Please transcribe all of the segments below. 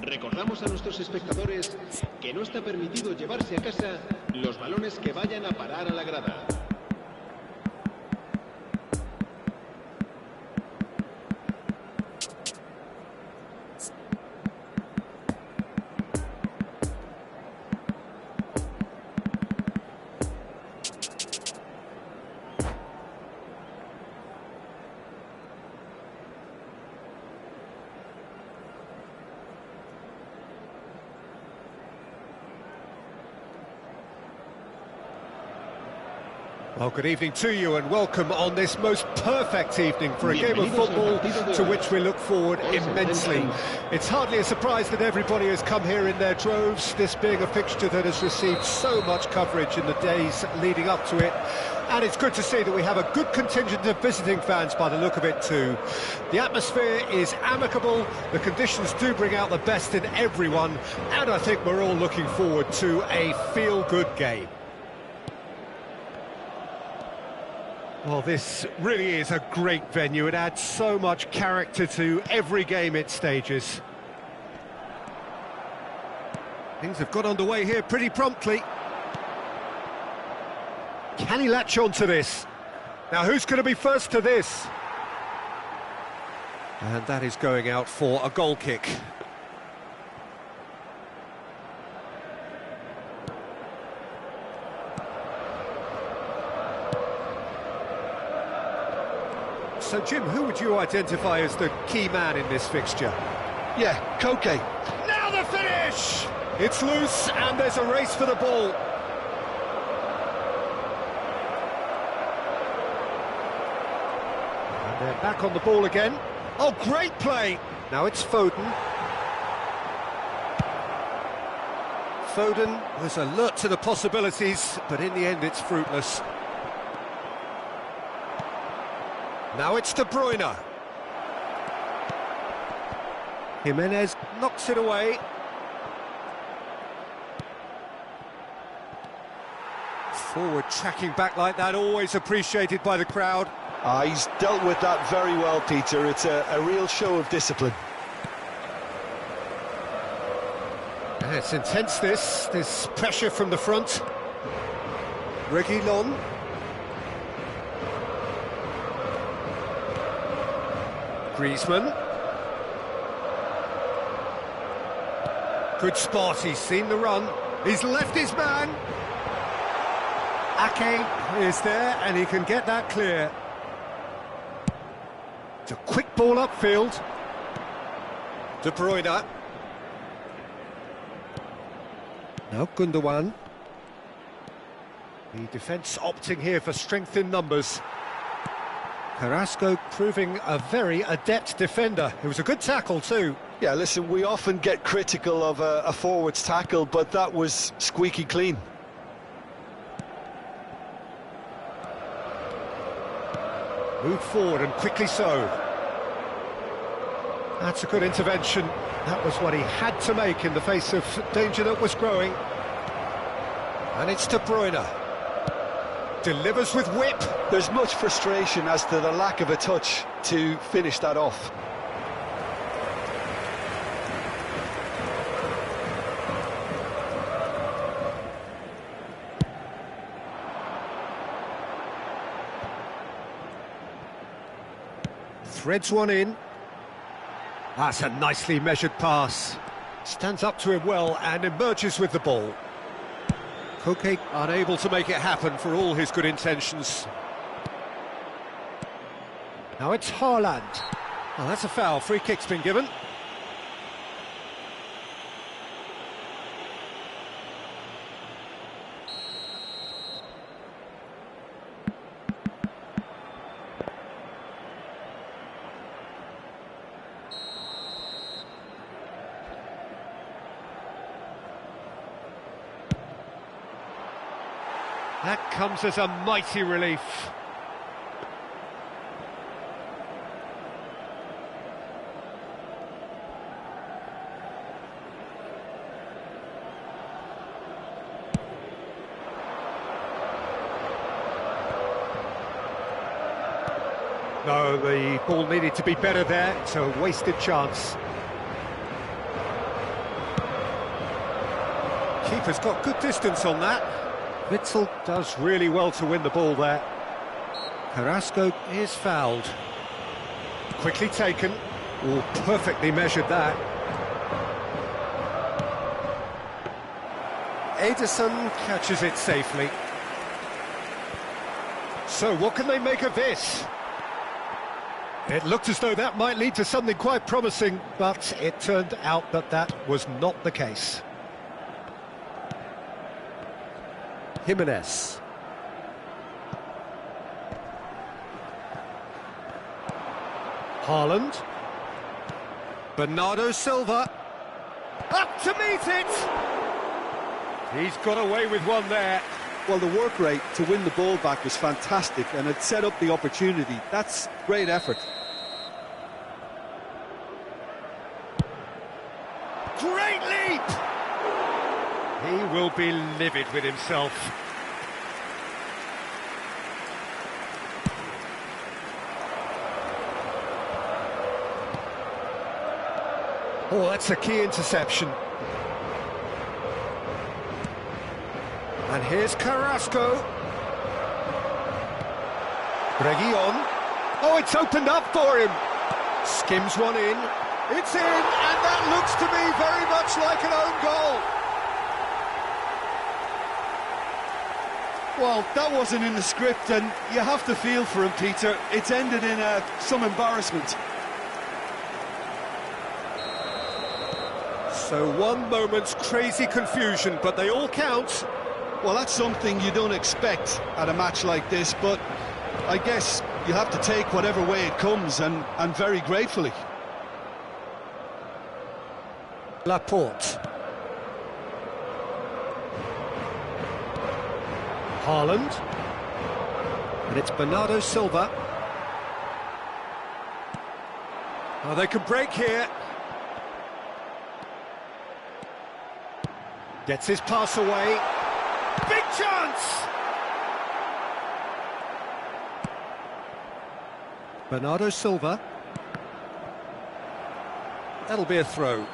Recordamos a nuestros espectadores que no está permitido llevarse a casa los balones que vayan a parar a la grada. Well, good evening to you and welcome on this most perfect evening for a game of football to which we look forward immensely. It's hardly a surprise that everybody has come here in their droves, this being a fixture that has received so much coverage in the days leading up to it. And it's good to see that we have a good contingent of visiting fans by the look of it too. The atmosphere is amicable, the conditions do bring out the best in everyone, and I think we're all looking forward to a feel-good game. Well, this really is a great venue. It adds so much character to every game it stages. Things have got underway here pretty promptly. Can he latch on to this? Now, who's going to be first to this? And that is going out for a goal kick. So, Jim, who would you identify as the key man in this fixture? Yeah, Koke. Now the finish! It's loose and there's a race for the ball. And they're back on the ball again. Oh, great play! Now it's Foden. Foden was alert to the possibilities, but in the end it's fruitless. Now it's De Bruyne. Jimenez knocks it away. Forward tracking back like that, always appreciated by the crowd. He's dealt with that very well, Peter. It's a real show of discipline. Yeah, it's intense, this pressure from the front. Reguilon. Griezmann. Good spot, he's seen the run. He's left his man. Ake is there and he can get that clear. It's a quick ball upfield. De Bruyne. Now Gundogan. The defence opting here for strength in numbers. Carrasco proving a very adept defender. It was a good tackle too. Yeah, listen, we often get critical of a forward's tackle, but that was squeaky clean. Moved forward and quickly so. That's a good intervention. That was what he had to make in the face of danger that was growing. And it's De Bruyne. Delivers with whip. There's much frustration as to the lack of a touch to finish that off. Threads one in. That's a nicely measured pass. Stands up to him well and emerges with the ball. Koke unable to make it happen for all his good intentions. Now it's Haaland. Oh, that's a foul. Free kick's been given. That comes as a mighty relief. No, the ball needed to be better there. It's a wasted chance. Keeper's got good distance on that. Witsel does really well to win the ball there. Carrasco is fouled. Quickly taken. Oh, perfectly measured that. Ederson catches it safely. So what can they make of this? It looked as though that might lead to something quite promising, but it turned out that that was not the case. Jimenez. Haaland. Bernardo Silva. Up to meet it! He's got away with one there. Well, the work rate to win the ball back was fantastic, and it set up the opportunity. That's great effort. Great leap! He will be livid with himself. Oh, that's a key interception. And here's Carrasco. Reguilon. Oh, it's opened up for him. Skims one in. It's in, and that looks to me very much like an own goal. Well, that wasn't in the script, and you have to feel for him, Peter. It's ended in some embarrassment. So one moment's crazy confusion, but they all count. Well, that's something you don't expect at a match like this, but I guess you have to take whatever way it comes, and very gratefully. Laporte. Haaland. And it's Bernardo Silva. Oh, they can break here. Gets his pass away. Big chance! Bernardo Silva. That'll be a throw.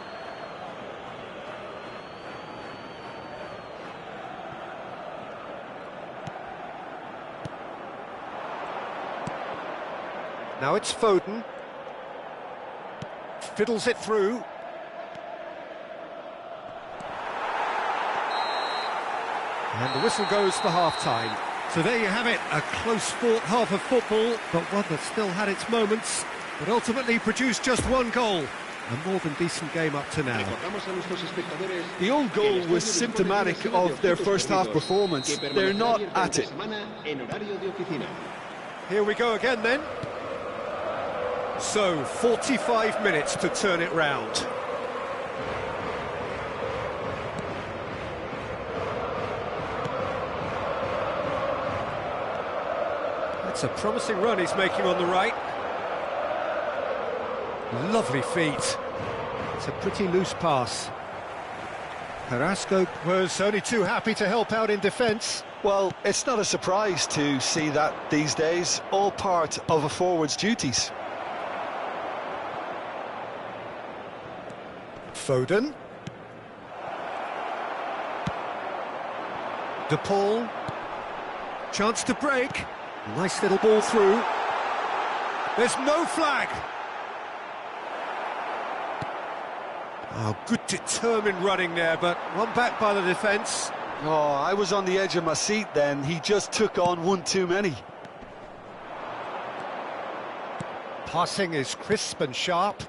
Now it's Foden. Fiddles it through. And the whistle goes for half-time. So there you have it, a close-fought half of football, but one that still had its moments, but ultimately produced just one goal. A more than decent game up to now. The own goal was symptomatic of their first-half performance. They're not at it. Here we go again then. So, 45 minutes to turn it round. That's a promising run he's making on the right. Lovely feet. It's a pretty loose pass. Carrasco was only too happy to help out in defence. Well, it's not a surprise to see that these days, all part of a forward's duties. Foden. De Paul. Chance to break. Nice little ball through. There's no flag. Oh, good determined running there, but one back by the defence. Oh, I was on the edge of my seat then. He just took on one too many. Passing is crisp and sharp.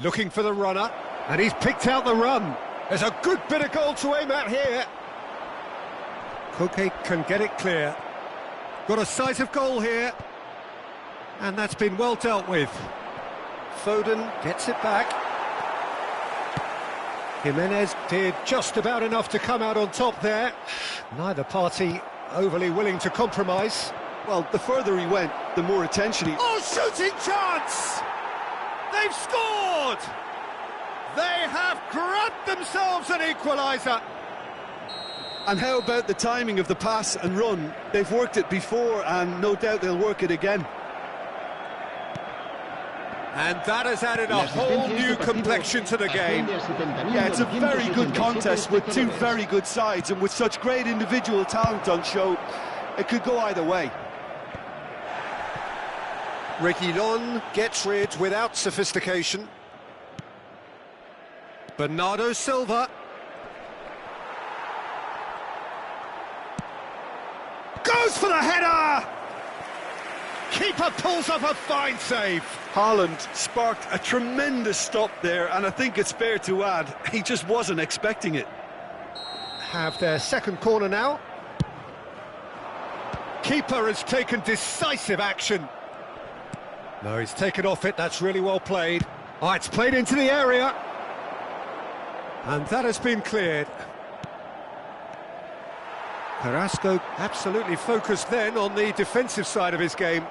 Looking for the runner. And he's picked out the run. There's a good bit of goal to aim at here. Koke can get it clear. Got a sight of goal here. And that's been well dealt with. Foden gets it back. Jimenez did just about enough to come out on top there. Neither party overly willing to compromise. Well, the further he went, the more attention he... Oh, shooting chance! They've scored! They have grabbed themselves an equaliser. And how about the timing of the pass and run? They've worked it before, and no doubt they'll work it again. And that has added a whole new complexion to the game. Yeah, it's a very good contest with two very good sides, and with such great individual talent on show, it could go either way. Reguilón gets rid without sophistication. Bernardo Silva. Goes for the header! Keeper pulls off a fine save. Haaland sparked a tremendous stop there, and I think it's fair to add, he just wasn't expecting it. Have their second corner now. Keeper has taken decisive action. No, he's taken off it, that's really well played. Oh, it's played into the area. And that has been cleared. Carrasco absolutely focused then on the defensive side of his game.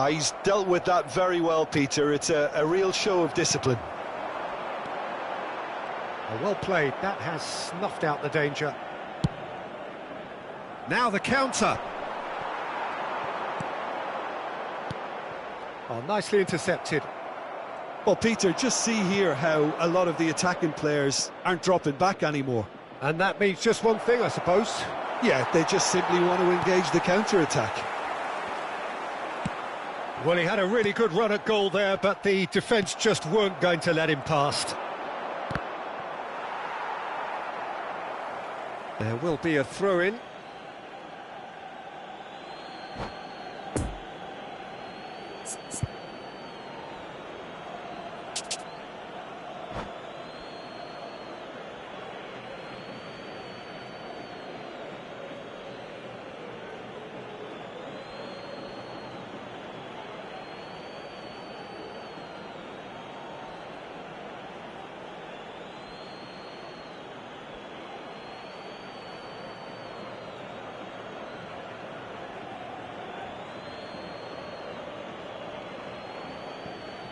He's dealt with that very well, Peter. It's a real show of discipline. Oh, well played, that has snuffed out the danger. Now the counter. Oh, nicely intercepted. Well, Peter, just see here how a lot of the attacking players aren't dropping back anymore. And that means just one thing, I suppose. Yeah, they just simply want to engage the counter-attack. Well, he had a really good run at goal there, but the defence just weren't going to let him past. There will be a throw-in.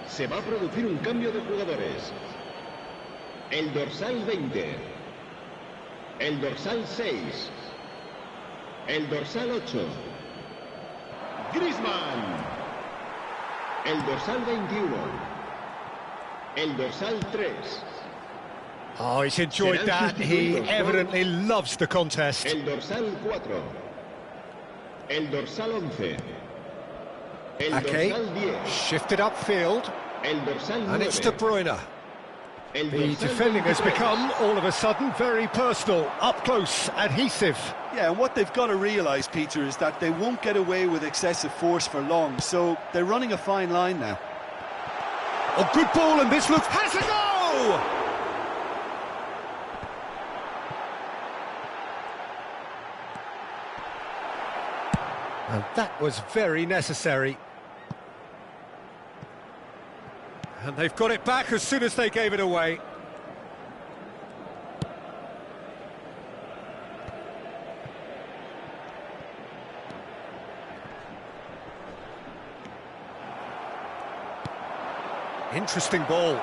Se va a producir un cambio de jugadores. El dorsal 20. El dorsal 6. El dorsal 8. Griezmann. El dorsal 21. El dorsal 3. Oh, he's enjoyed that. He evidently loves the contest. El dorsal 4. El dorsal 11. El dorsal 10. Shifted upfield. El dorsal 9. And it's De Bruyne. El The dorsal defending has 23. become, all of a sudden, very personal, up close, adhesive. Yeah, and what they've got to realise, Peter, is that they won't get away with excessive force for long, so they're running a fine line now. Oh, good ball, and this looks... Has a go! And that was very necessary. And they've got it back as soon as they gave it away. Interesting ball.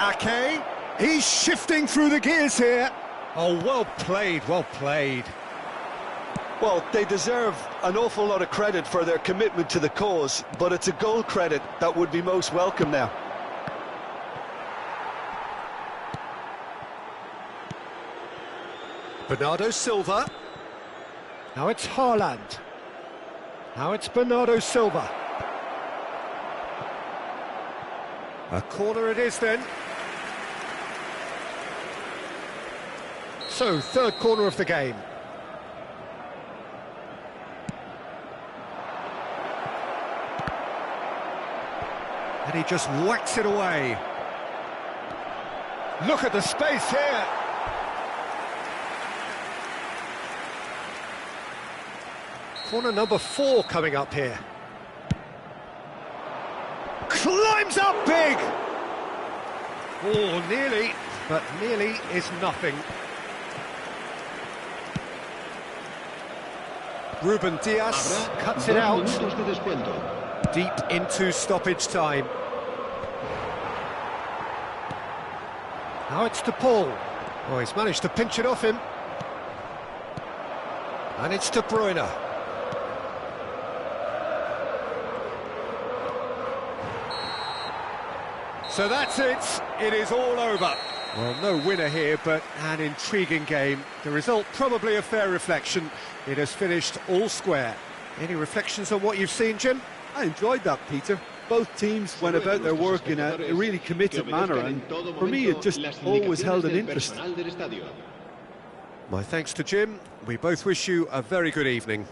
Ake, he's shifting through the gears here. Oh, well played, well played. Well, they deserve an awful lot of credit for their commitment to the cause, but it's a goal credit that would be most welcome now. Bernardo Silva. Now it's Haaland. Now it's Bernardo Silva. A corner it is then. So, third corner of the game. And he just whacks it away. Look at the space here. Corner number 4 coming up here. Climbs up big! Oh, nearly, but nearly is nothing. Ruben Dias cuts it out. Deep into stoppage time. Now it's to Paul. Oh, he's managed to pinch it off him. And it's De Bruyne. So that's it. It is all over. Well, no winner here, but an intriguing game. The result probably a fair reflection. It has finished all square. Any reflections on what you've seen, Jim? I enjoyed that, Peter. Both teams went about their work in a really committed manner, and for me it just always held an interest. My thanks to Jim. We both wish you a very good evening.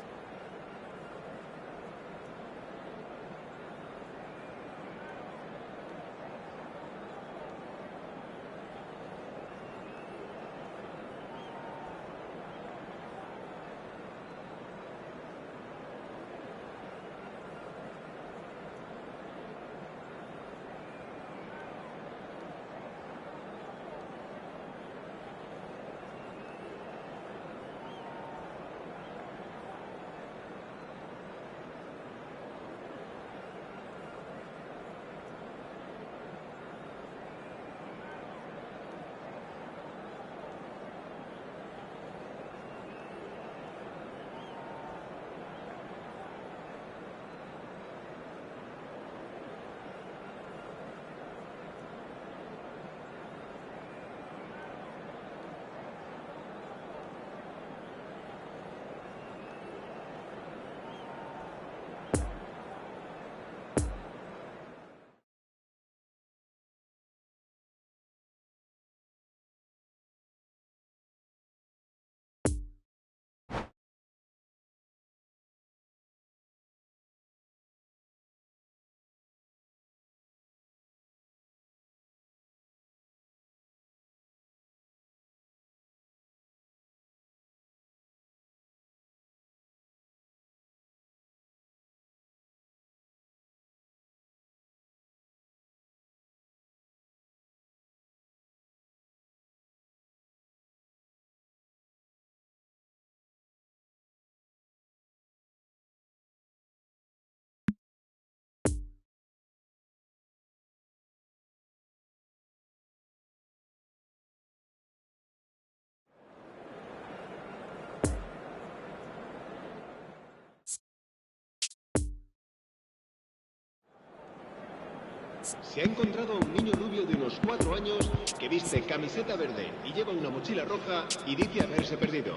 Se ha encontrado a un niño rubio de unos 4 años que viste camiseta verde y lleva una mochila roja y dice haberse perdido.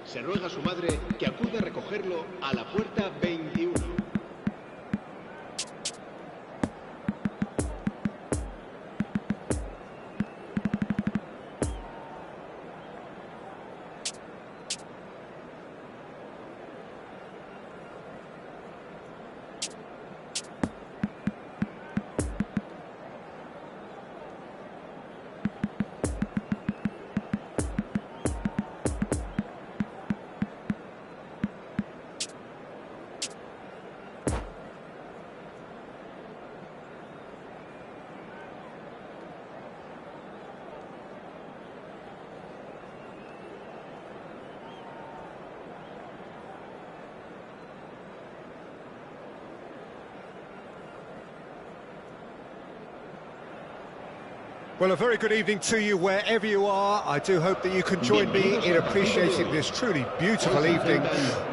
Se ruega a su madre que acude a recogerlo a la puerta 21. Well, a very good evening to you wherever you are. I do hope that you can join me in appreciating this truly beautiful evening,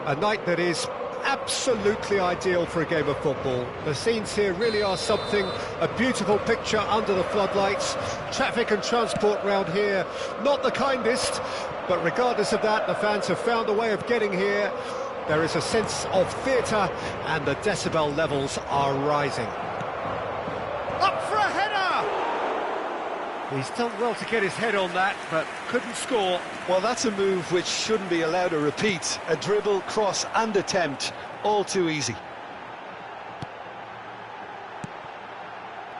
a night that is absolutely ideal for a game of football. The scenes here really are something, a beautiful picture under the floodlights. Traffic and transport round here, not the kindest, but regardless of that, the fans have found a way of getting here. There is a sense of theatre and the decibel levels are rising. Up for a header! He's done well to get his head on that, but couldn't score. Well, that's a move which shouldn't be allowed to repeat. A dribble, cross and attempt, all too easy.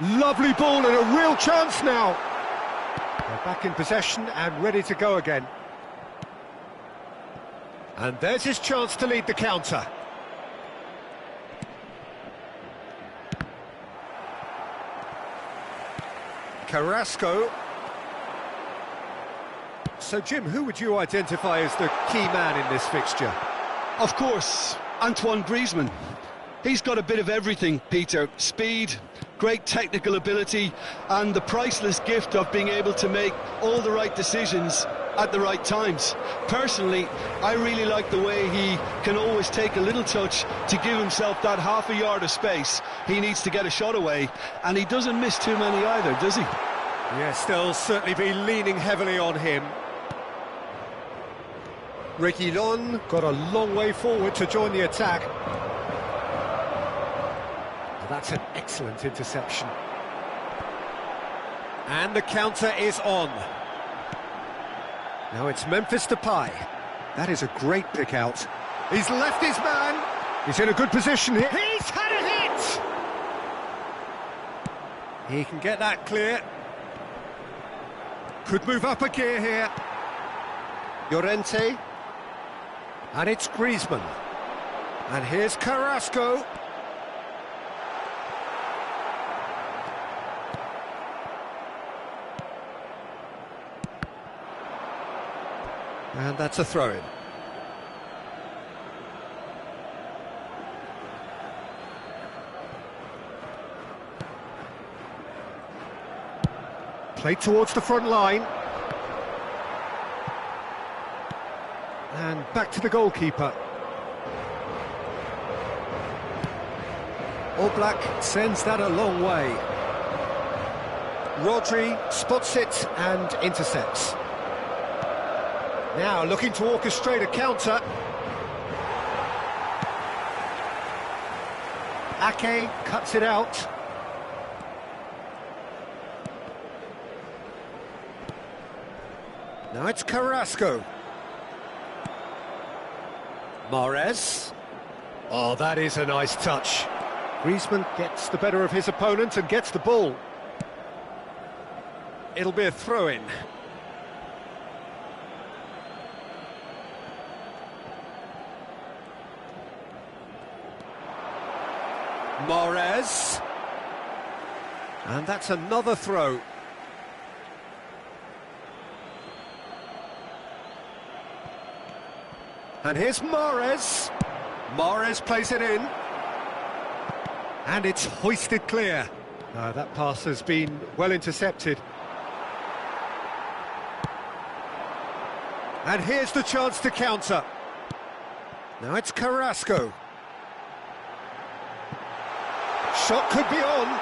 Lovely ball and a real chance now. They're back in possession and ready to go again. And there's his chance to lead the counter. Carrasco. So, Jim, who would you identify as the key man in this fixture? Of course, Antoine Griezmann. He's got a bit of everything, Peter. Speed, great technical ability, and the priceless gift of being able to make all the right decisions at the right times. Personally, I really like the way he can always take a little touch to give himself that half a yard of space he needs to get a shot away, and he doesn't miss too many either, does he? Yes, they'll certainly be leaning heavily on him. Reguilon got a long way forward to join the attack. That's an excellent interception. And the counter is on. Now it's Memphis Depay. That is a great pick out. He's left his man. He's in a good position here. He's had a hit! He can get that clear. Could move up a gear here. Llorente. And it's Griezmann. And here's Carrasco. And that's a throw-in. Played towards the front line. And back to the goalkeeper. Oblak sends that a long way. Rodri spots it and intercepts. Now looking to orchestrate a counter. Ake cuts it out. Now it's Carrasco. Mahrez. Oh, that is a nice touch. Griezmann gets the better of his opponent and gets the ball. It'll be a throw-in. Mahrez. And that's another throw. And here's Mahrez. Mahrez plays it in. And it's hoisted clear. That pass has been well intercepted. And here's the chance to counter. Now it's Carrasco. Shot could be on.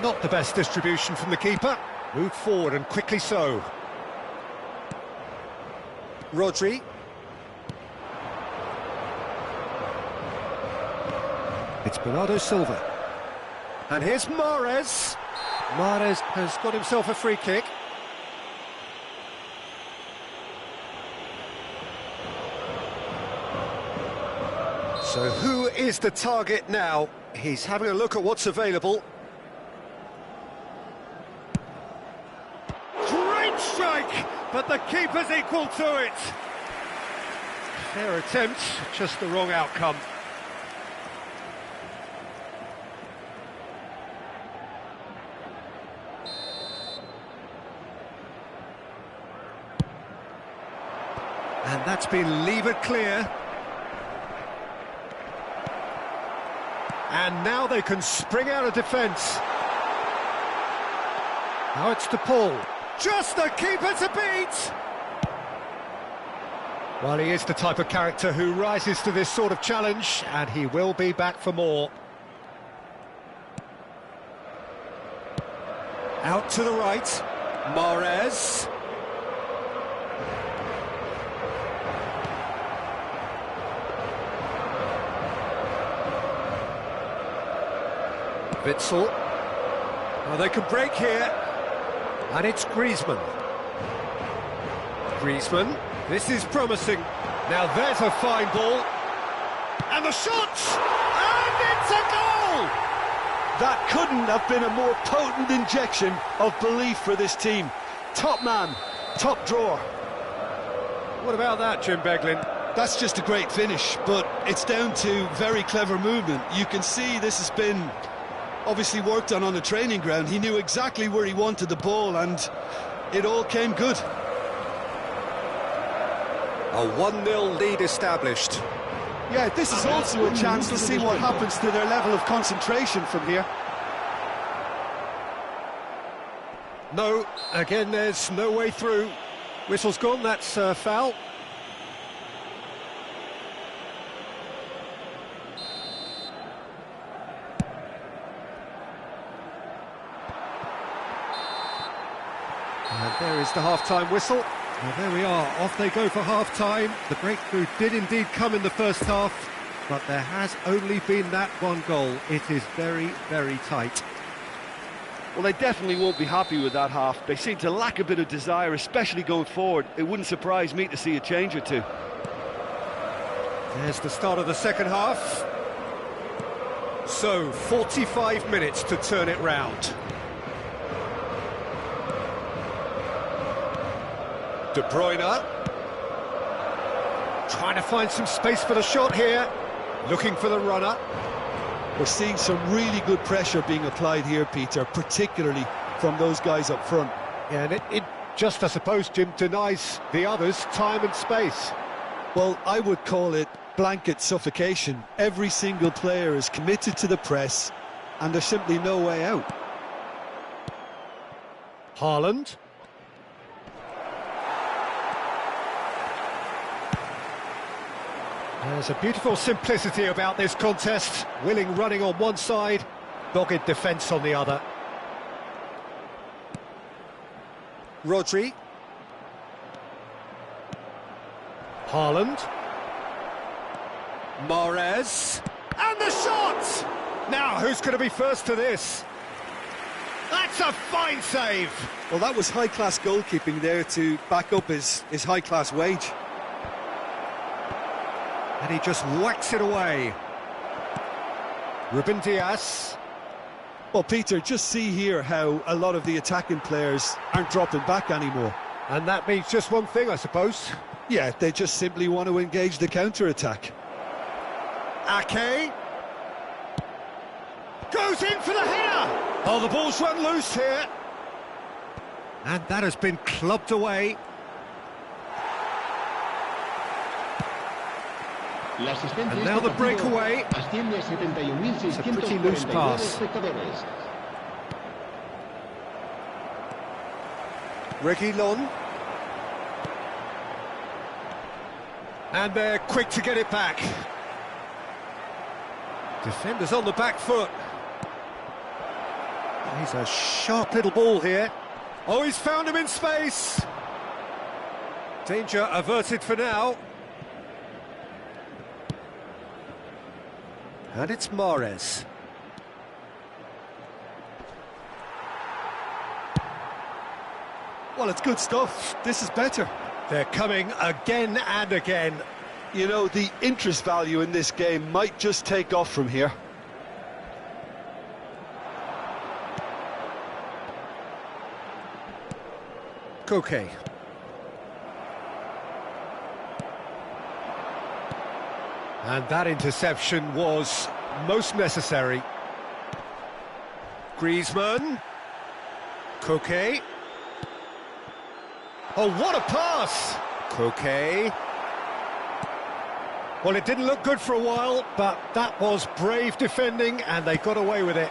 Not the best distribution from the keeper. Moved forward and quickly so. Rodri. It's Bernardo Silva. And here's Mahrez. Mahrez has got himself a free kick. So who is the target now? He's having a look at what's available. Great strike, but the keeper's equal to it. Fair attempt, just the wrong outcome. And that's been levered clear. And now they can spring out of defence. Now it's DePaul. Just the keeper to beat! Well, he is the type of character who rises to this sort of challenge, and he will be back for more. Out to the right. Mahrez. Witsel. Oh, they can break here. And it's Griezmann. Griezmann. This is promising. Now there's a fine ball. And the shot! And it's a goal! That couldn't have been a more potent injection of belief for this team. Top man, top drawer. What about that, Jim Beglin? That's just a great finish, but it's down to very clever movement. You can see this has been obviously worked on the training ground. He knew exactly where he wanted the ball, and it all came good. A 1-0 lead established. Yeah, this is also a chance to see what happens to their level of concentration from here. No, again, there's no way through. Whistle's gone, that's foul. And there is the half-time whistle. Well, there we are, off they go for half-time. The breakthrough did indeed come in the first half, but there has only been that one goal. It is very, very tight. Well, they definitely won't be happy with that half. They seem to lack a bit of desire, especially going forward. It wouldn't surprise me to see a change or two. There's the start of the second half. So, 45 minutes to turn it round. De Bruyne trying to find some space for the shot here, looking for the runner. We're seeing some really good pressure being applied here, Peter, particularly from those guys up front. Yeah, and it just, I suppose, Jim, denies the others time and space. Well, I would call it blanket suffocation. Every single player is committed to the press, and there's simply no way out. Haaland. There's a beautiful simplicity about this contest. Willing running on one side, dogged defence on the other. Rodri. Haaland. Mahrez. And the shot! Now, who's going to be first to this? That's a fine save! Well, that was high-class goalkeeping there to back up his high-class wage. And he just whacks it away. Ruben Dias. Well, Peter, just see here how a lot of the attacking players aren't dropping back anymore. And that means just one thing, I suppose. Yeah, they just simply want to engage the counter-attack. Ake. Goes in for the header! Oh, the ball's run loose here. And that has been clubbed away. And now the breakaway. It's a pretty loose pass. Reguilón. And they're quick to get it back. Defenders on the back foot. He's a sharp little ball here. Oh, he's found him in space. Danger averted for now. And it's Mahrez. Well, it's good stuff. This is better. They're coming again and again. You know, the interest value in this game might just take off from here. Koke. And that interception was most necessary. Griezmann. Koke. Oh, what a pass! Koke. Well, it didn't look good for a while, but that was brave defending, and they got away with it.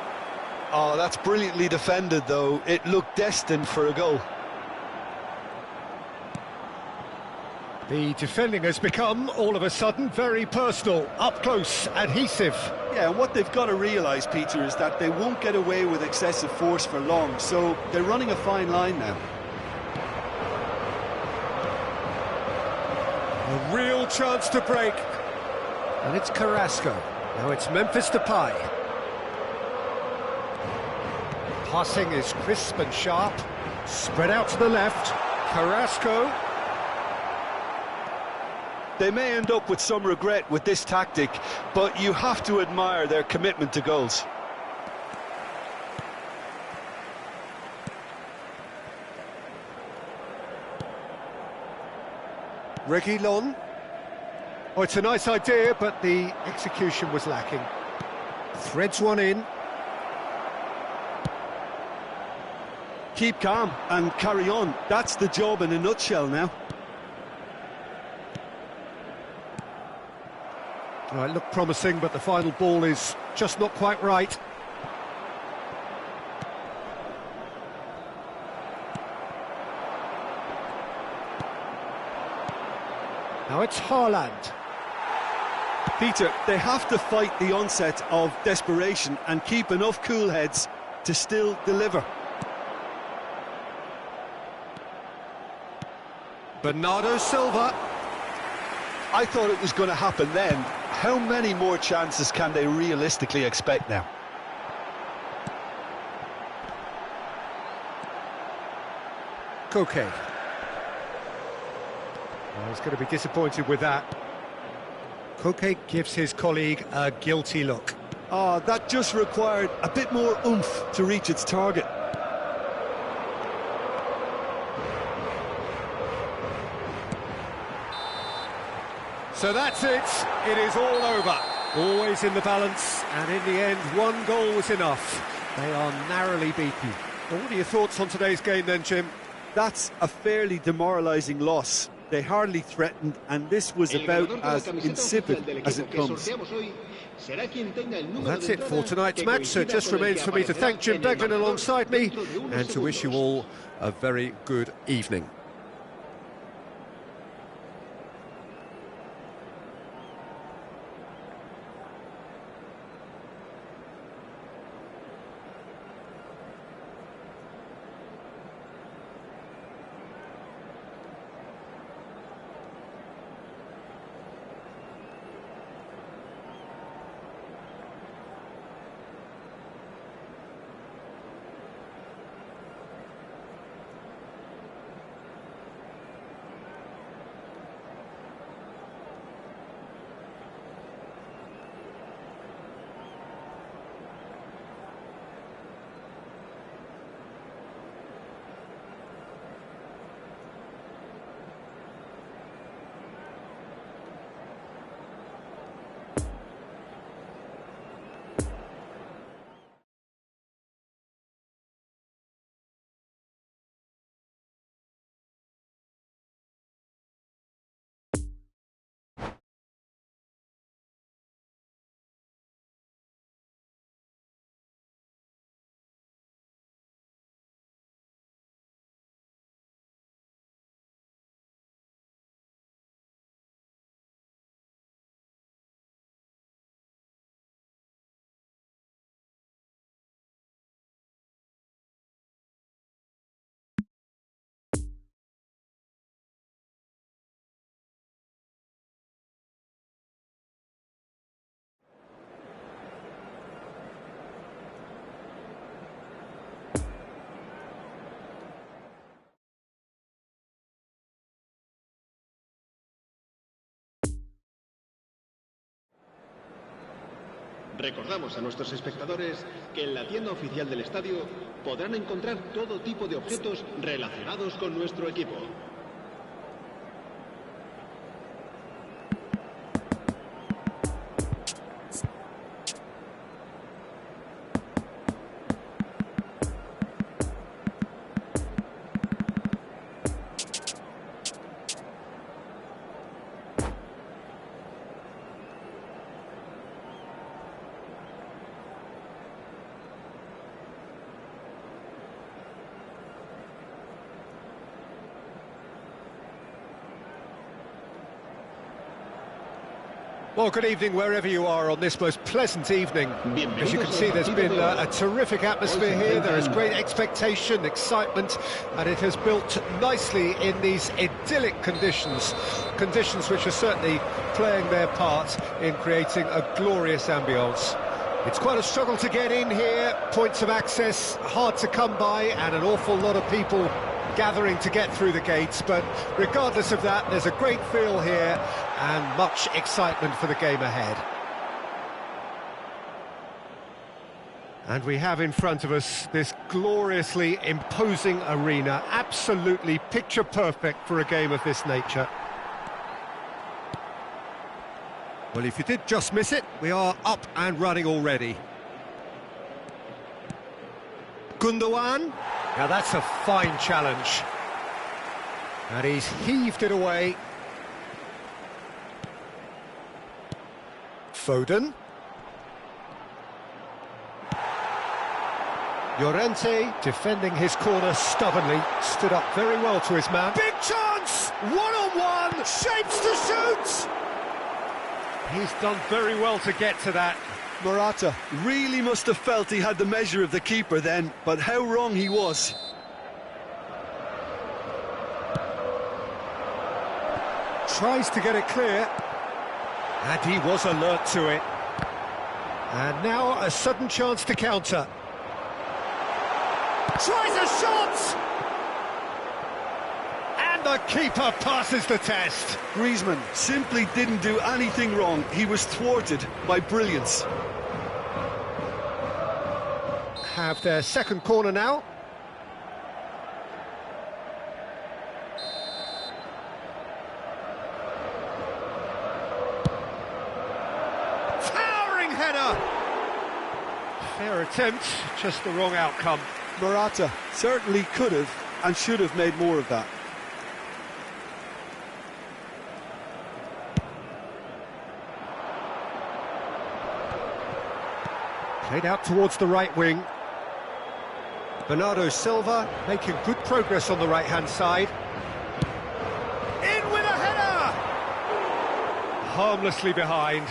Oh, that's brilliantly defended, though. It looked destined for a goal. The defending has become, all of a sudden, very personal, up close, adhesive. Yeah, and what they've got to realise, Peter, is that they won't get away with excessive force for long, so they're running a fine line now. A real chance to break. And it's Carrasco. Now it's Memphis Depay. Passing is crisp and sharp. Spread out to the left. Carrasco. They may end up with some regret with this tactic, but you have to admire their commitment to goals. Reguilón. Oh, it's a nice idea, but the execution was lacking. Threads one in. Keep calm and carry on. That's the job in a nutshell now. Well, it looked promising, but the final ball is just not quite right. Now it's Haaland. Peter, they have to fight the onset of desperation and keep enough cool heads to still deliver. Bernardo Silva. I thought it was going to happen then. How many more chances can they realistically expect now? Koke. Well, he's going to be disappointed with that. Koke gives his colleague a guilty look. Oh, that just required a bit more oomph to reach its target. So that's it. It is all over. Always in the balance, and in the end, one goal was enough. They are narrowly beaten. Well, what are your thoughts on today's game then, Jim? That's a fairly demoralising loss. They hardly threatened, and this was about as insipid as it comes. Well, that's it for tonight's match, so it just remains for me to thank Jim Beglin alongside me and to wish you all a very good evening. Recordamos a nuestros espectadores que en la tienda oficial del estadio podrán encontrar todo tipo de objetos relacionados con nuestro equipo. Well, good evening wherever you are on this most pleasant evening. As you can see, there's been a terrific atmosphere here. There is great expectation, excitement, and it has built nicely in these idyllic conditions. Conditions which are certainly playing their part in creating a glorious ambience. It's quite a struggle to get in here, points of access hard to come by, and an awful lot of people gathering to get through the gates, but regardless of that, there's a great feel here and much excitement for the game ahead. And we have in front of us this gloriously imposing arena, absolutely picture perfect for a game of this nature. Well, if you did just miss it, we are up and running already. Gundogan. Now that's a fine challenge. And he's heaved it away. Foden. Llorente, defending his corner stubbornly, stood up very well to his man. Big chance! One-on-one! Shapes to shoot! He's done very well to get to that. Morata really must have felt he had the measure of the keeper then, but how wrong he was. Tries to get it clear. And he was alert to it. And now a sudden chance to counter. Tries a shot! And the keeper passes the test. Griezmann simply didn't do anything wrong. He was thwarted by brilliance. Have their second corner now. Towering header! Fair attempt, just the wrong outcome. Morata certainly could have and should have made more of that. Played out towards the right wing. Bernardo Silva making good progress on the right-hand side. In with a header! Harmlessly behind.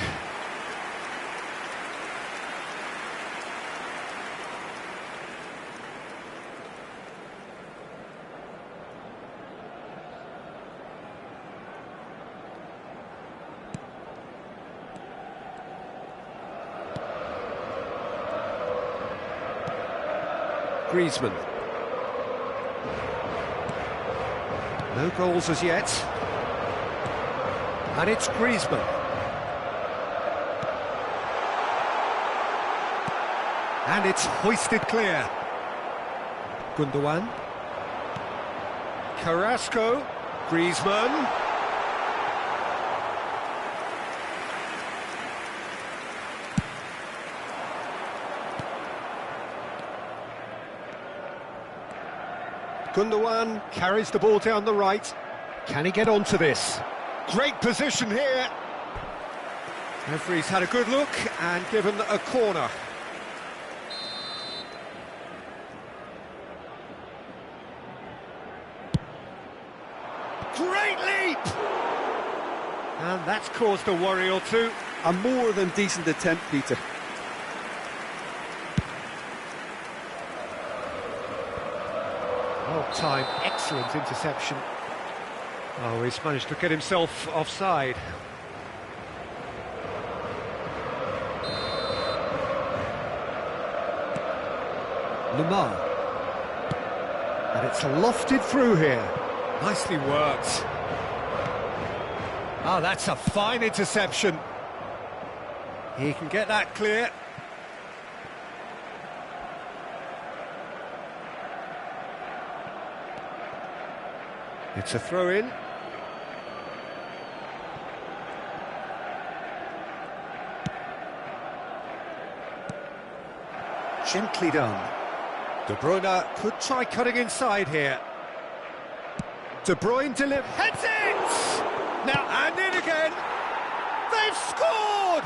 Griezmann. No goals as yet. And it's Griezmann. And it's hoisted clear. Gundogan. Carrasco. Griezmann. Gundogan carries the ball down the right. Can he get onto this? Great position here. Referee's had a good look and given a corner. Great leap! And that's caused a worry or two. A more than decent attempt, Peter. Well-timed, excellent interception. Oh, he's managed to get himself offside. Lemar. And it's lofted through here. Nicely worked. Oh, that's a fine interception. He can get that clear. It's a throw-in. Gently done. De Bruyne could try cutting inside here. De Bruyne delivers. Heads it! Now, and in again. They've scored!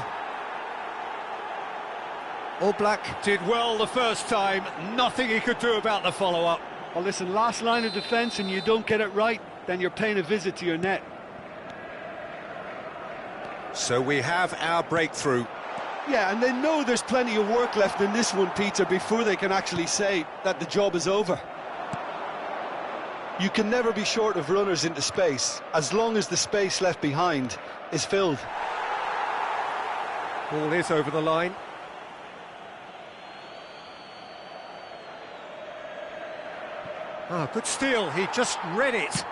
Oblak did well the first time. Nothing he could do about the follow-up. Well, listen, last line of defence and you don't get it right, then you're paying a visit to your net. So we have our breakthrough. Yeah, and they know there's plenty of work left in this one, Peter, before they can actually say that the job is over. You can never be short of runners into space, as long as the space left behind is filled. Ball is over the line. Ah, good steal, he just read it.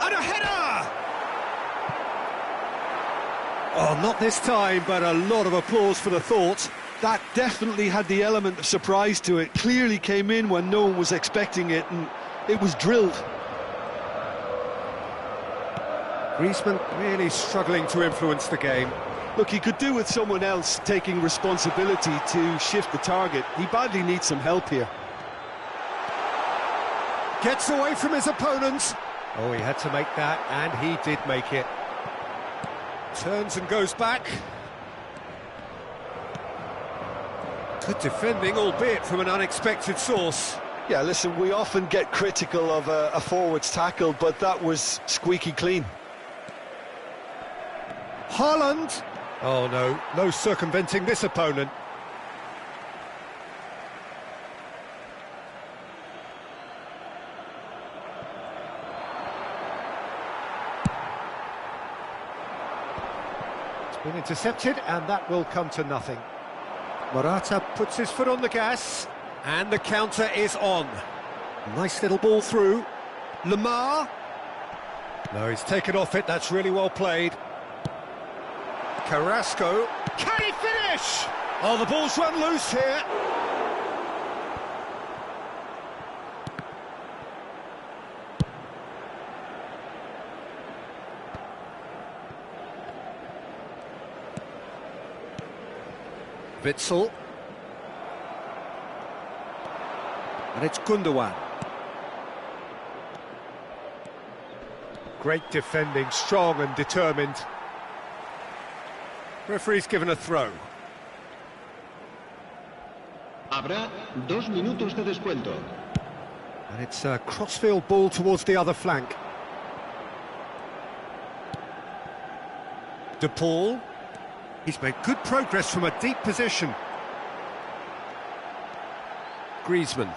And a header! Oh, not this time, but a lot of applause for the thought. That definitely had the element of surprise to it. Clearly came in when no one was expecting it, and it was drilled. Griezmann really struggling to influence the game. Look, he could do with someone else taking responsibility to shift the target. He badly needs some help here. Gets away from his opponents. Oh, he had to make that, and he did make it. Turns and goes back. Good defending, albeit from an unexpected source. Yeah, listen, we often get critical of a forward's tackle, but that was squeaky clean. Haaland! Oh no, no circumventing this opponent. It's been intercepted, and that will come to nothing. Morata puts his foot on the gas, and the counter is on. Nice little ball through. Lemar. No, he's taken off it, that's really well played. Carrasco. Can he finish? Oh, the ball's run loose here. Witsel. And it's Gundogan. Great defending, strong and determined. Referee's given a throw. Habrá 2 minutos de descuento. And it's a crossfield ball towards the other flank. De Paul. He's made good progress from a deep position. Griezmann.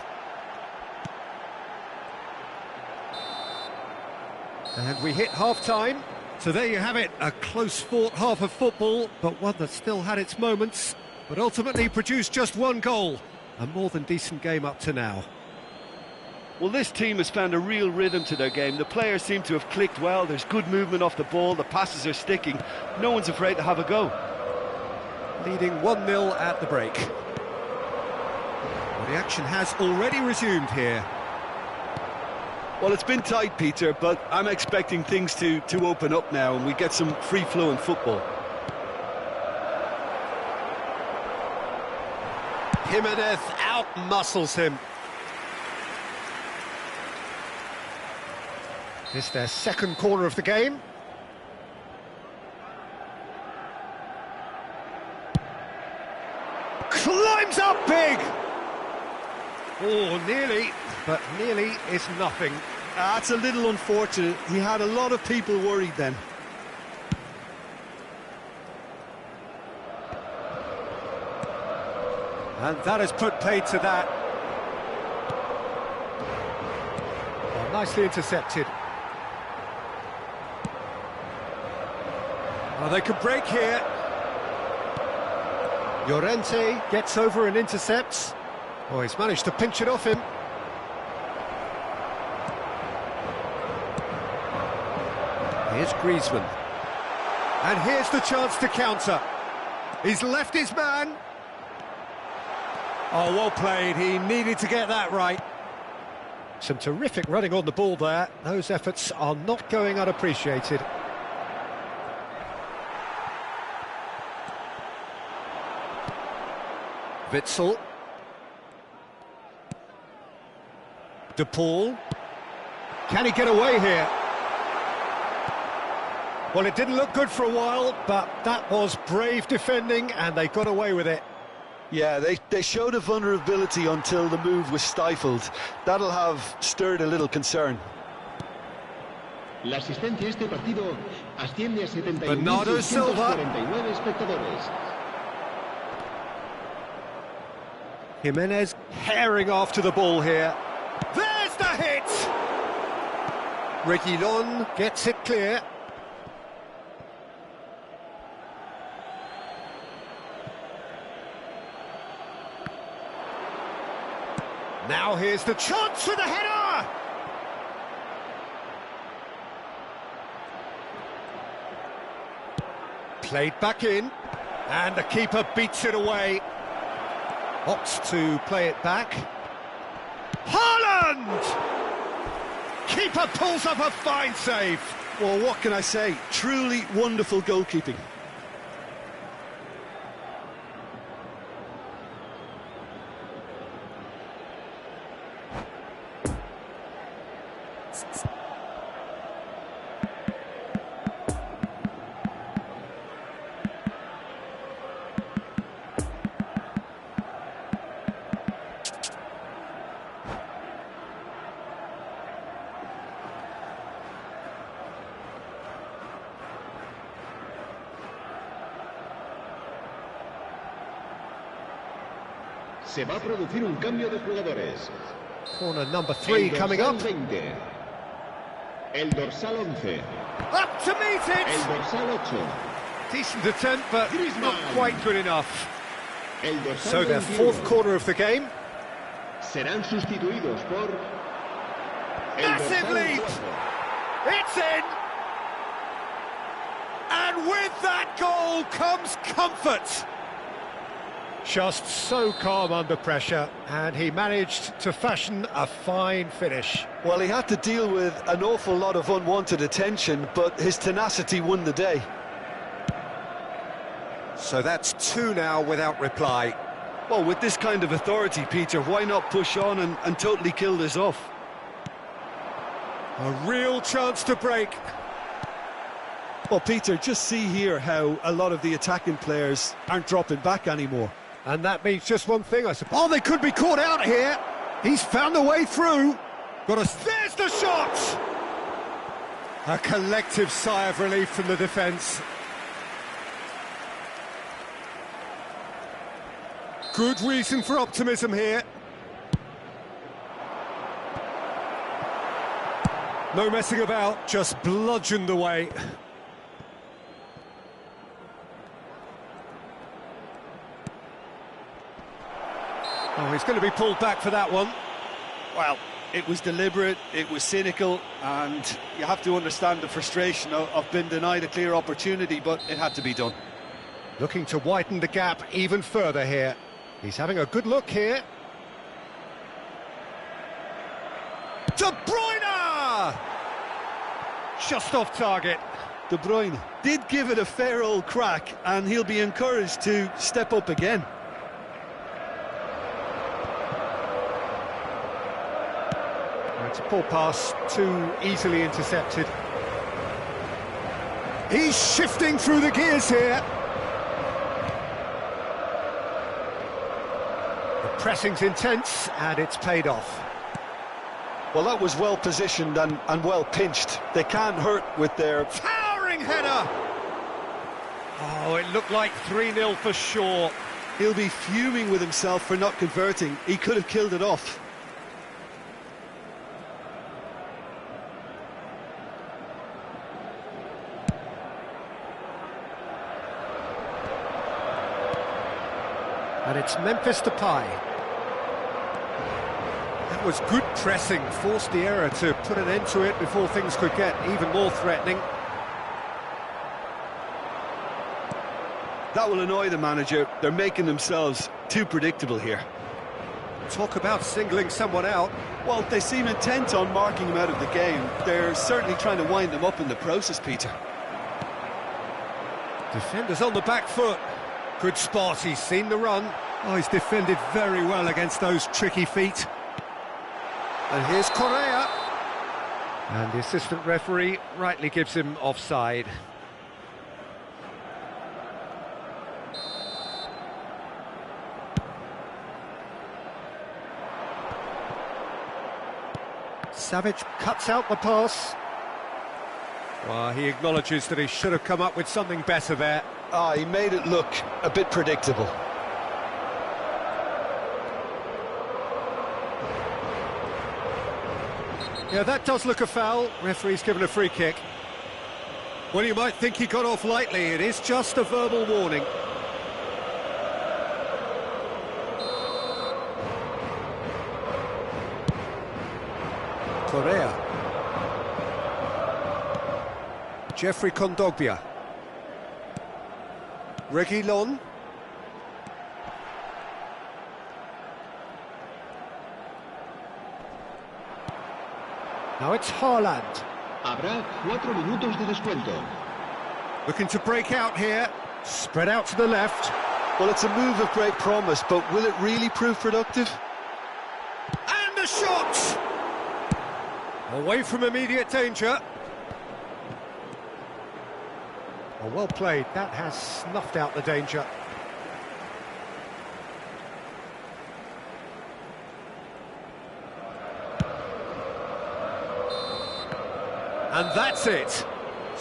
And we hit half-time. So there you have it, a close-fought half of football, but one that still had its moments, but ultimately produced just one goal. A more than decent game up to now. Well, this team has found a real rhythm to their game. The players seem to have clicked well. There's good movement off the ball. The passes are sticking. No one's afraid to have a go. Leading 1-0 at the break. Well, the action has already resumed here. Well, it's been tight, Peter, but I'm expecting things to open up now and we get some free-flowing football. Jimenez out-muscles him. It's their second corner of the game. Climbs up big! Oh, nearly, but nearly is nothing. That's a little unfortunate. He had a lot of people worried then. And that has put paid to that. Oh, nicely intercepted. Oh, they could break here. Llorente gets over and intercepts. Oh, he's managed to pinch it off him. Here's Griezmann. And here's the chance to counter. He's left his man. Oh, well played. He needed to get that right. Some terrific running on the ball there. Those efforts are not going unappreciated. Witsel. De Paul. Can he get away here? Well, it didn't look good for a while, but that was brave defending, and they got away with it. Yeah, they showed a vulnerability until the move was stifled. That'll have stirred a little concern. La asistencia a este partido asciende a Bernardo Silva. 71.649 espectadores. Jimenez herring after the ball here. There's the hit! Reguilon gets it clear. Now here's the chance for the header! Played back in, and the keeper beats it away. Opts to play it back. Haaland! Keeper pulls up a fine save. Well, what can I say? Truly wonderful goalkeeping. Se va a producir un cambio de jugadores. Corner number 3 coming up. 20. El dorsal 11. Up to meet it! El dorsal 8. Decent attempt, but not quite good enough. El dorsal So their 21. fourth corner of the game. Serán sustituidos por... el Massive dorsal lead! 4. It's in! And with that goal comes comfort. Just so calm under pressure, and he managed to fashion a fine finish. Well, he had to deal with an awful lot of unwanted attention, but his tenacity won the day. So that's 2 now without reply. Well, with this kind of authority, Peter, why not push on and totally kill this off? A real chance to break. Well, Peter, just see here how a lot of the attacking players aren't dropping back anymore. And that means just one thing, I suppose. Oh, they could be caught out here. He's found a way through. There's the shot! A collective sigh of relief from the defence. Good reason for optimism here. No messing about, just bludgeoned away. Oh, he's going to be pulled back for that one. Well, it was deliberate, it was cynical, and you have to understand the frustration of being denied a clear opportunity, but it had to be done. Looking to widen the gap even further here. He's having a good look here. De Bruyne! Just off target. De Bruyne did give it a fair old crack, and he'll be encouraged to step up again. It's a poor pass, too easily intercepted. He's shifting through the gears here. The pressing's intense, and it's paid off. Well, that was well positioned and well pinched. They can't hurt with their... Towering header! Oh, it looked like 3-0 for sure. He'll be fuming with himself for not converting. He could have killed it off. And it's Memphis Depay. That was good pressing, forced the error to put an end to it before things could get even more threatening. That will annoy the manager. They're making themselves too predictable here. Talk about singling someone out. Well, they seem intent on marking him out of the game. They're certainly trying to wind him up in the process, Peter. Defenders on the back foot. Good spot, he's seen the run. Oh, he's defended very well against those tricky feet. And here's Correa. And the assistant referee rightly gives him offside. Savage cuts out the pass. Well, he acknowledges that he should have come up with something better there. Ah, he made it look a bit predictable. Yeah, that does look a foul. Referee's given a free kick. Well, you might think he got off lightly. It is just a verbal warning. Correa. Jeffrey Kondogbia. Reguilon. Now it's Haaland. Habrá 4 minutos de descuento. Looking to break out here. Spread out to the left. Well, it's a move of great promise, but will it really prove productive? And the shot! Away from immediate danger. Oh, well played. That has snuffed out the danger. And that's it.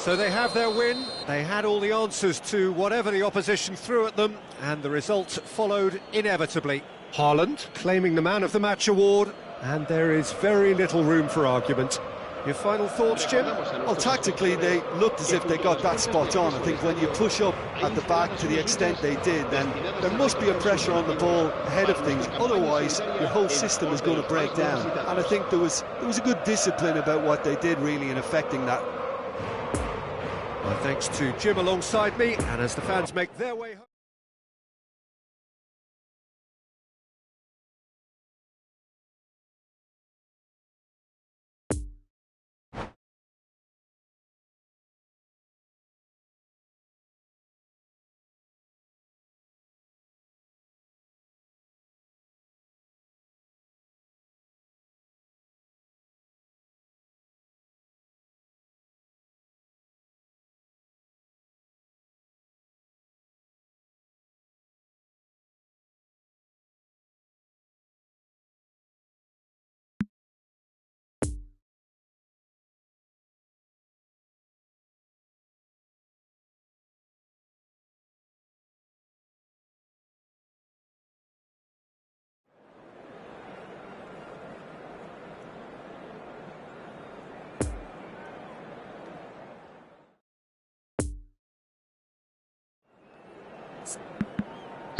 So they have their win, they had all the answers to whatever the opposition threw at them, and the result followed inevitably. Haaland claiming the Man of the Match award, and there is very little room for argument. Your final thoughts, Jim? Well, tactically, they looked as if they got that spot on. I think when you push up at the back to the extent they did, then there must be a pressure on the ball ahead of things. Otherwise, your whole system is going to break down. And I think there was a good discipline about what they did, really, in affecting that. My thanks to Jim alongside me, and as the fans make their way home.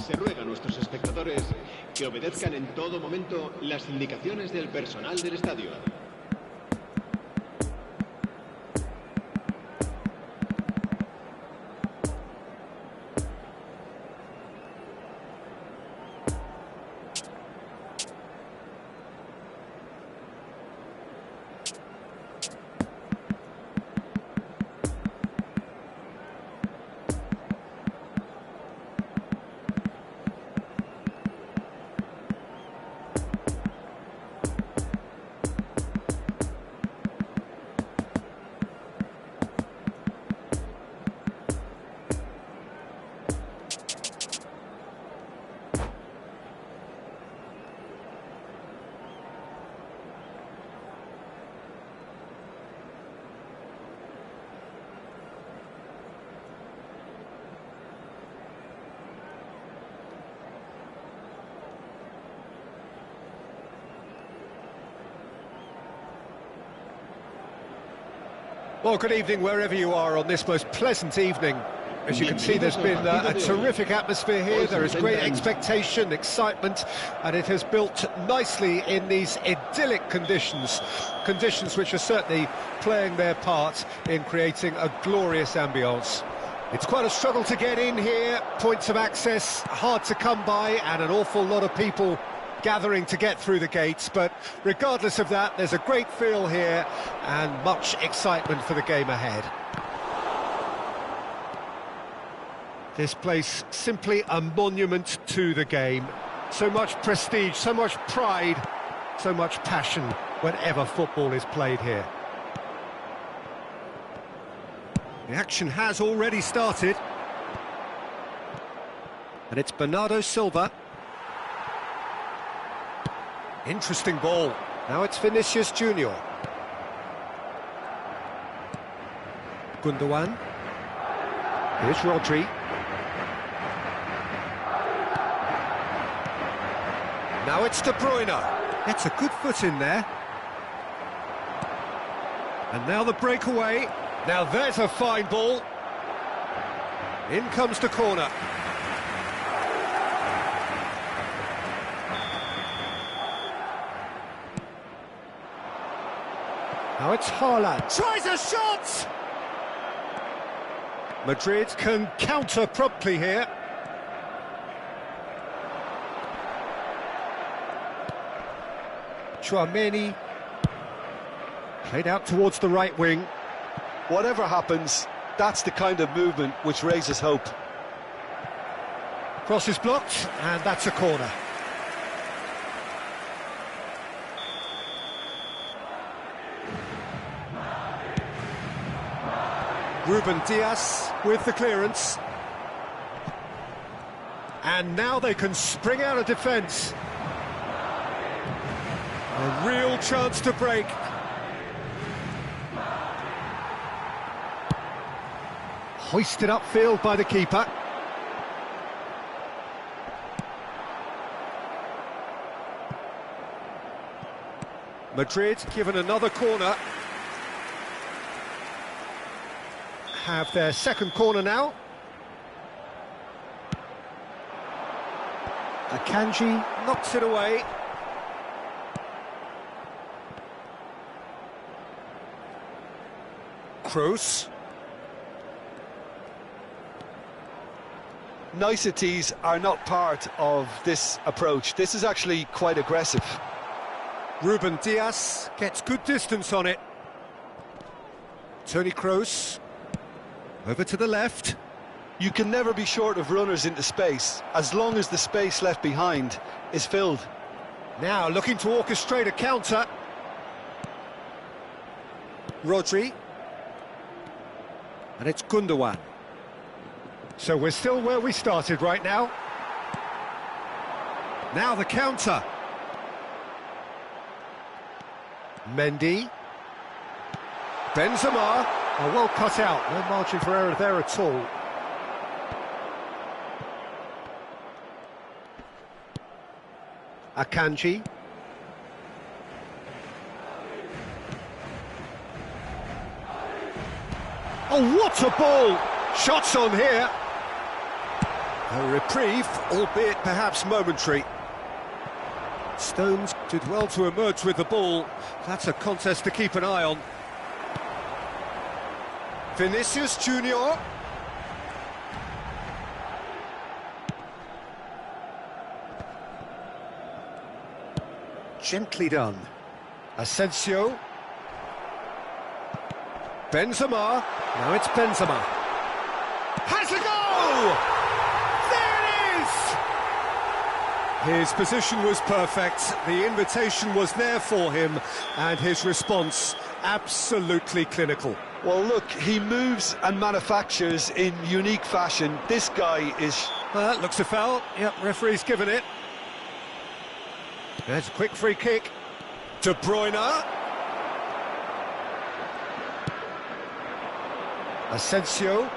Se ruega a nuestros espectadores que obedezcan en todo momento las indicaciones del personal del estadio. Well, good evening wherever you are on this most pleasant evening. As you can see, there's been a terrific atmosphere here. There is great expectation, excitement, and it has built nicely in these idyllic conditions. Conditions which are certainly playing their part in creating a glorious ambience. It's quite a struggle to get in here, points of access hard to come by, and an awful lot of people gathering to get through the gates, but regardless of that, there's a great feel here and much excitement for the game ahead. This place simply a monument to the game. So much prestige, so much pride, so much passion whenever football is played here. The action has already started. And it's Bernardo Silva. Interesting ball. Now it's Vinicius Junior. Gundogan. Here's Rodri. Now it's De Bruyne. Gets a good foot in there. And now the breakaway. Now there's a fine ball. In comes the corner. Now it's Haaland. Tries a shot! Madrid can counter promptly here. Tchouaméni. Played out towards the right wing. Whatever happens, that's the kind of movement which raises hope. Cross is blocked, and that's a corner. Ruben Dias with the clearance. And now they can spring out of defence. A real chance to break. Hoisted upfield by the keeper. Madrid given another corner. Have their second corner now. Akanji knocks it away. Kroos. Niceties are not part of this approach. This is actually quite aggressive. Ruben Dias gets good distance on it. Toni Kroos. Over to the left. You can never be short of runners into space, as long as the space left behind is filled. Now looking to orchestrate a counter. Rodri. And it's Gundogan. So we're still where we started right now. Now the counter. Mendy. Benzema. Oh, well cut out. No margin for error there at all. Akanji. Oh, what a ball! Shots on here. A reprieve, albeit perhaps momentary. Stones did well to emerge with the ball. That's a contest to keep an eye on. Vinicius Junior. Gently done. Asensio. Benzema. Now it's Benzema. Has a goal! There it is! His position was perfect, the invitation was there for him, and his response absolutely clinical. Well, look, he moves and manufactures in unique fashion. This guy is... Looks a foul. Yep, referee's given it. There's a quick free kick. De Bruyne. Asensio.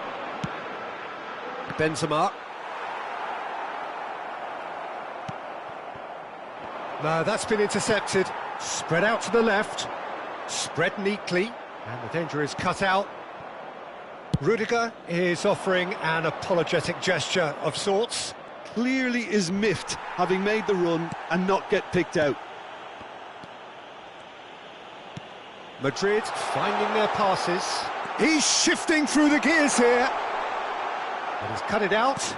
Benzema. No, that's been intercepted. Spread out to the left. Spread neatly. And the danger is cut out. Rudiger is offering an apologetic gesture of sorts. Clearly is miffed, having made the run and not get picked out. Madrid finding their passes. He's shifting through the gears here. And he's cut it out.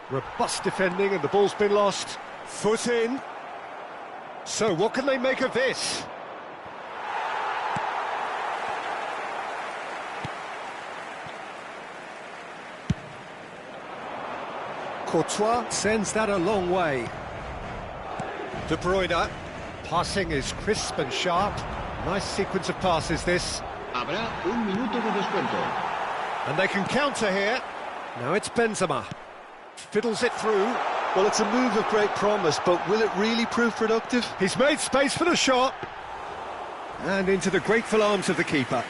Robust defending and the ball's been lost. Foot in. So what can they make of this? Courtois sends that a long way. De Bruyne. Passing is crisp and sharp. Nice sequence of passes this. Habrá un minuto de descuento. And they can counter here. Now it's Benzema. Fiddles it through. Well, it's a move of great promise, but will it really prove productive? He's made space for the shot. And into the grateful arms of the keeper.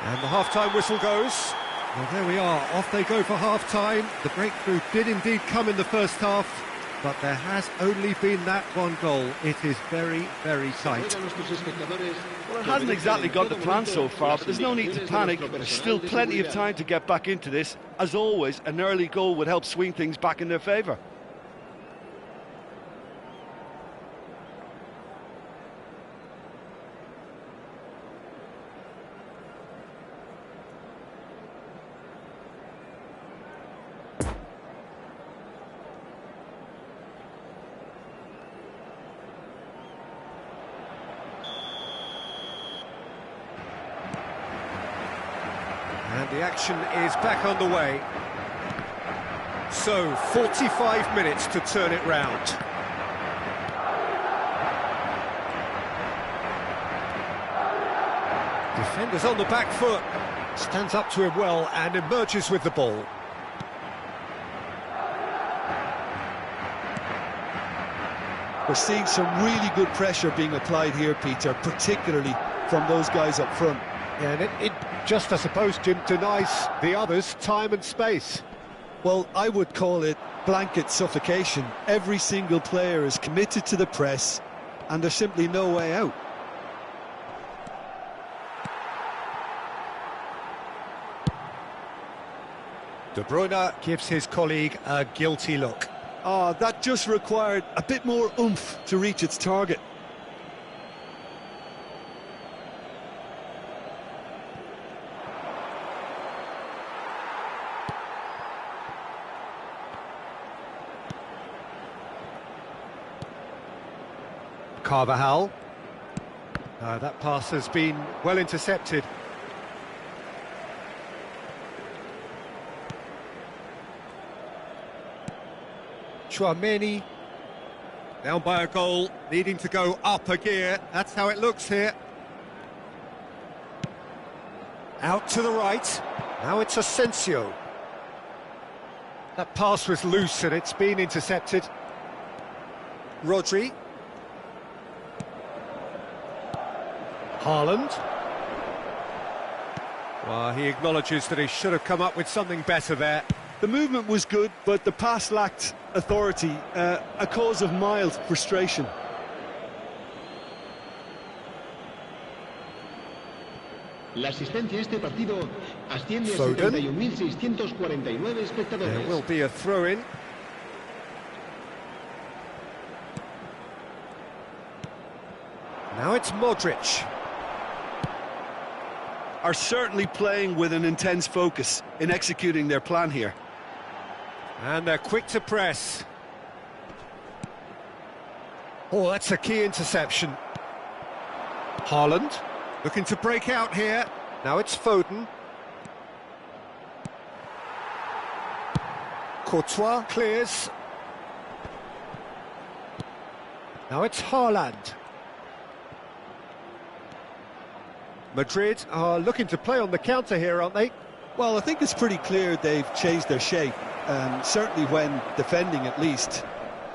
And the half-time whistle goes. Well, there we are. Off they go for half-time. The breakthrough did indeed come in the first half, but there has only been that one goal. It is very, very tight. Well, it hasn't exactly got the plan so far, but there's no need to panic. There's still plenty of time to get back into this. As always, an early goal would help swing things back in their favour. And the action is back underway. So, 45 minutes to turn it round. Defender's on the back foot. Stands up to him well and emerges with the ball. We're seeing some really good pressure being applied here, Peter, particularly from those guys up front. Yeah, and it just, I suppose, Jim, denies the others time and space. Well, I would call it blanket suffocation. Every single player is committed to the press, and there's simply no way out. De Bruyne gives his colleague a guilty look. Oh, that just required a bit more oomph to reach its target. Carvajal. That pass has been well intercepted. Tchouaméni, down by a goal, needing to go up a gear. That's how it looks here. Out to the right. Now it's Asensio. That pass was loose and it's been intercepted. Rodri. Haaland. Well, he acknowledges that he should have come up with something better there. The movement was good, but the pass lacked authority, a cause of mild frustration. La asistencia a este partido asciende a Foden. 71.649 espectadores. There will be a throw-in. Now it's Modric. Are certainly playing with an intense focus in executing their plan here. And they're quick to press. Oh, that's a key interception. Haaland, looking to break out here. Now it's Foden. Courtois clears. Now it's Haaland. Madrid are looking to play on the counter here, aren't they? Well, I think it's pretty clear they've changed their shape, certainly when defending at least,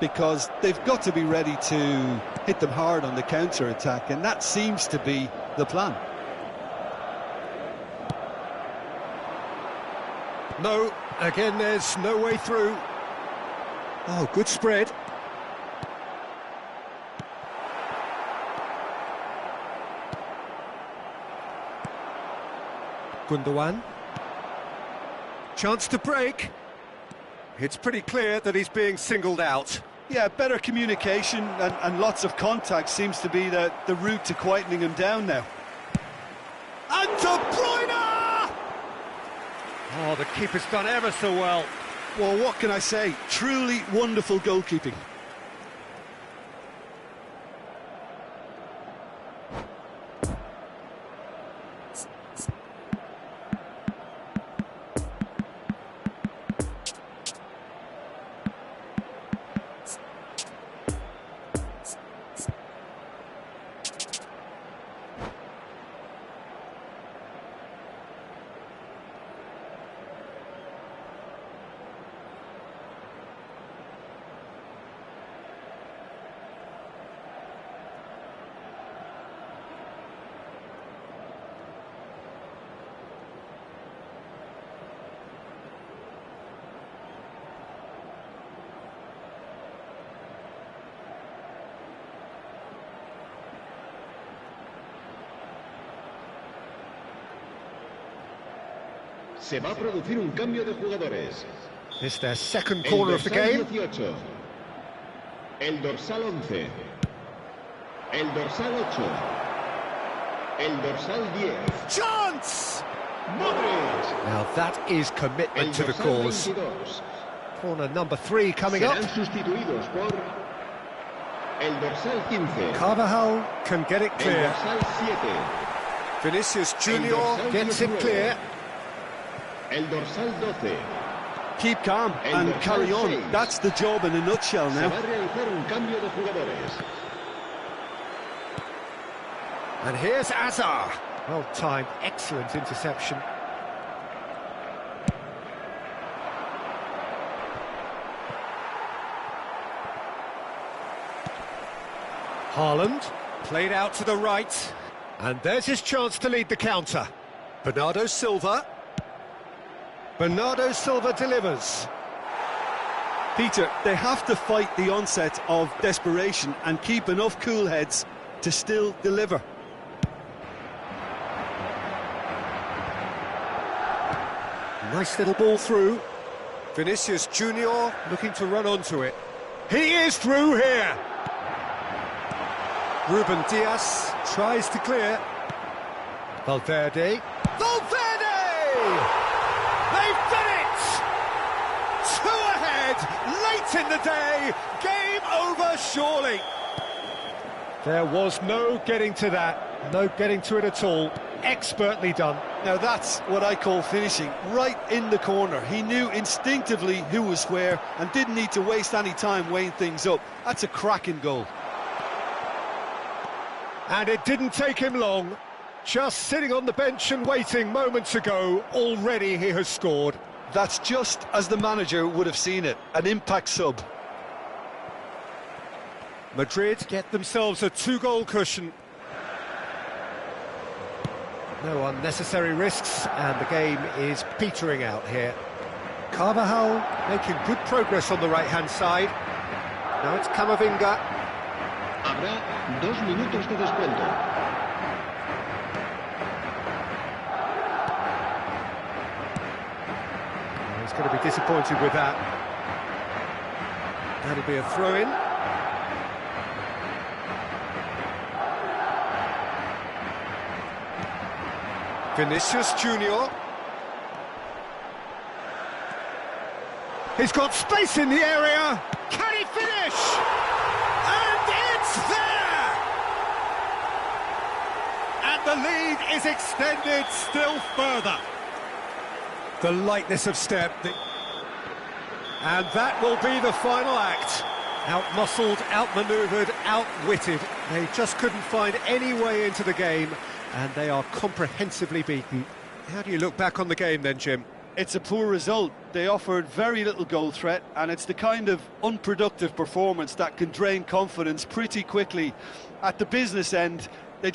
because they've got to be ready to hit them hard on the counter-attack, and that seems to be the plan. No, again there's no way through. Oh, good spread. Gundogan. Chance to break. It's pretty clear that he's being singled out. Yeah, better communication and lots of contact seems to be the route to quietening him down now. And De Bruyne! Oh, the keeper's done ever so well. Well, what can I say? Truly wonderful goalkeeping. Se va a producir un cambio de jugadores. It's their second corner of the game. 18. El dorsal 11. El dorsal 8. El dorsal 10. Chance! Modric. Now that is commitment El to the dorsal cause. 22. Corner number 3 coming up. Serán sustituidos por el dorsal 15. Carvajal can get it El clear. dorsal 7. Vinicius Junior dorsal gets it 19. clear. El dorsal 12. Keep calm El and dorsal carry on. 6. That's the job in a nutshell Se now. va a realizar un cambio de jugadores. And here's Azar. Well timed, excellent interception. Haaland, played out to the right, and there's his chance to lead the counter. Bernardo Silva. Bernardo Silva delivers. Peter, they have to fight the onset of desperation and keep enough cool heads to still deliver. Nice little ball through. Vinicius Junior looking to run onto it. He is through here. Ruben Dias tries to clear. Valverde. Valverde! They've done it! 2 ahead, late in the day. Game over, surely. There was no getting to that. No getting to it at all. Expertly done. Now that's what I call finishing, right in the corner. He knew instinctively who was where and didn't need to waste any time weighing things up. That's a cracking goal. And it didn't take him long. Just sitting on the bench and waiting moments ago, already he has scored. That's just as the manager would have seen it, an impact sub. Madrid get themselves a 2-goal cushion. No unnecessary risks, and the game is petering out here. Carvajal making good progress on the right-hand side. Now it's Camavinga. Habrá 2 minutos de descuento. He's going to be disappointed with that. That'll be a throw-in. Vinicius Junior. He's got space in the area. Can he finish? And it's there! And the lead is extended still further. The lightness of step. And that will be the final act. Out-muscled, out-manoeuvred, outwitted. They just couldn't find any way into the game, and they are comprehensively beaten. How do you look back on the game then, Jim? It's a poor result. They offered very little goal threat, and it's the kind of unproductive performance that can drain confidence pretty quickly. At the business end,